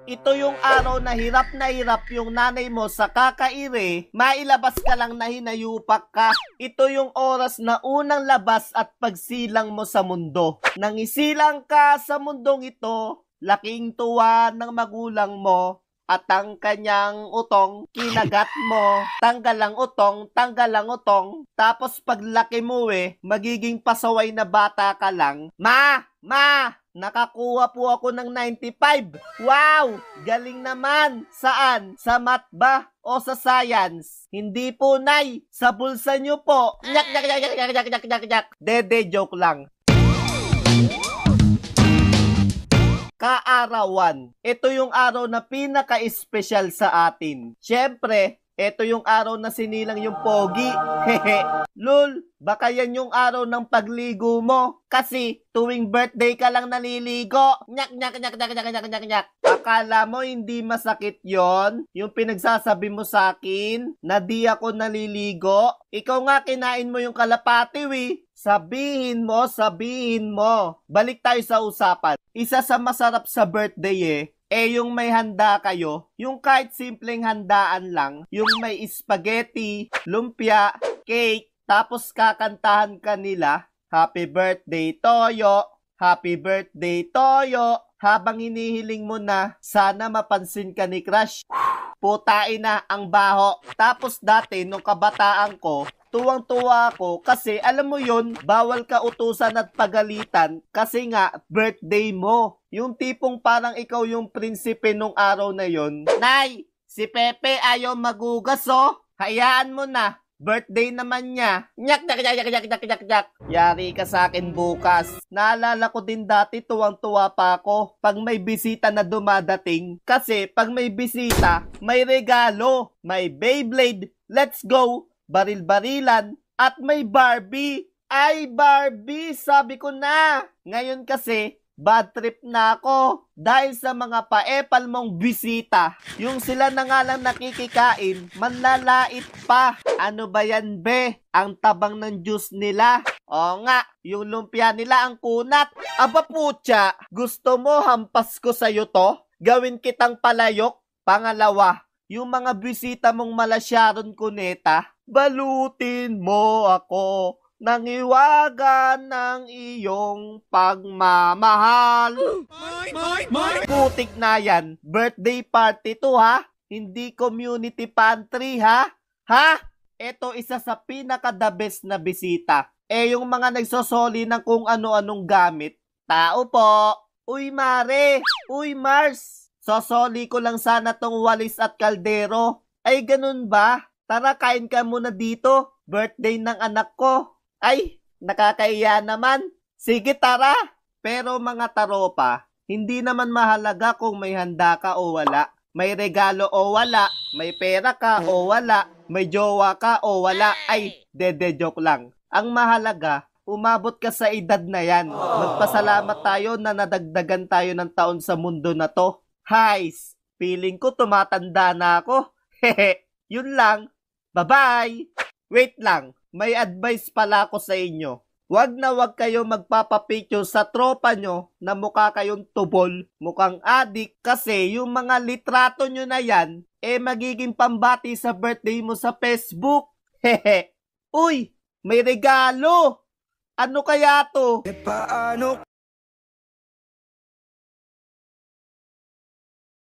Ito yung araw na hirap yung nanay mo sa kakaire, mailabas ka lang na hinayupak ka. Ito yung oras na unang labas at pagsilang mo sa mundo. Nang isilang ka sa mundong ito, laking tuwa ng magulang mo at ang kanyang utong kinagat mo. Tanggal ang utong. Tapos paglaki mo magiging pasaway na bata ka lang. Ma! Nakakuha po ako ng 95. Wow! Galing naman. Saan? Sa math ba? O sa science? Hindi po, Nay. Sa bulsa nyo po. Nyak. Dede, joke lang. Kaarawan. Ito yung araw na pinaka-espesyal sa atin. Siyempre, ito yung araw na sinilang yung pogi. Hehe. Lul, baka yan yung araw ng pagligo mo. Kasi tuwing birthday ka lang naliligo. Nyak. Akala mo hindi masakit yon? Yung pinagsasabi mo sa akin na di ako naliligo? Ikaw nga kinain mo yung kalapati, Sabihin mo. Balik tayo sa usapan. Isa sa masarap sa birthday yung may handa kayo, yung kahit simpleng handaan lang, yung may spaghetti, lumpia, cake, tapos kakantahan ka nila, Happy Birthday Toyo, Happy Birthday Toyo, habang hinihiling mo na sana mapansin ka ni crush. Putain na ang baho. Tapos dati nung kabataan ko, tuwang-tuwa ako kasi alam mo yun, bawal ka utusan at pagalitan kasi nga birthday mo. Yung tipong parang ikaw yung prinsipe nung araw na yon. Nay, si Pepe ayaw magugas Hayaan mo na. Birthday naman niya. Nyak. Yari ka sa akin bukas. Naalala ko din dati tuwang-tuwa pa ako pag may bisita na dumadating. Kasi pag may bisita, may regalo. May Beyblade, let's go, baril-barilan, at may Barbie. Ay, Barbie, sabi ko na. Ngayon kasi, bad trip na ako dahil sa mga paepal mong bisita. Yung sila na nga lang nakikikain, manlalait pa. Ano ba yan, be? Ang tabang ng juice nila. O nga, yung lumpia nila ang kunat. Aba putya, gusto mo hampas ko sa'yo to? Gawin kitang palayok? Pangalawa, yung mga bisita mong malasyaron kuneta, balutin mo ako ng iwaga ng iyong pagmamahal. Putik na yan. Birthday party to Hindi community pantry Ha? Ito isa sa pinaka-the best na bisita. Yung mga nagsosoli ng kung ano-anong gamit. Tao po. Uy Mare. Uy Mars. Sosoli ko lang sana tong walis at kaldero. Ay ganun ba? Tara kain ka muna dito. Birthday ng anak ko. Ay, nakakaiya naman. Sige tara. Pero mga taropa, hindi naman mahalaga kung may handa ka o wala. May regalo o wala. May pera ka o wala. May jowa ka o wala. Ay, dede joke lang. Ang mahalaga, umabot ka sa edad na yan. Magpasalamat tayo na nadagdagan tayo ng taon sa mundo na to. Hays, feeling ko tumatanda na ako. Hehe, yun lang. Bye-bye. Wait lang. May advice pala ako sa inyo. Wag na wag kayo magpapapicture sa tropa nyo na mukha kayong tubol, mukhang adik kasi yung mga litrato nyo na yan, magiging pambati sa birthday mo sa Facebook. Hehe. Uy, may regalo! Ano kaya to? Paano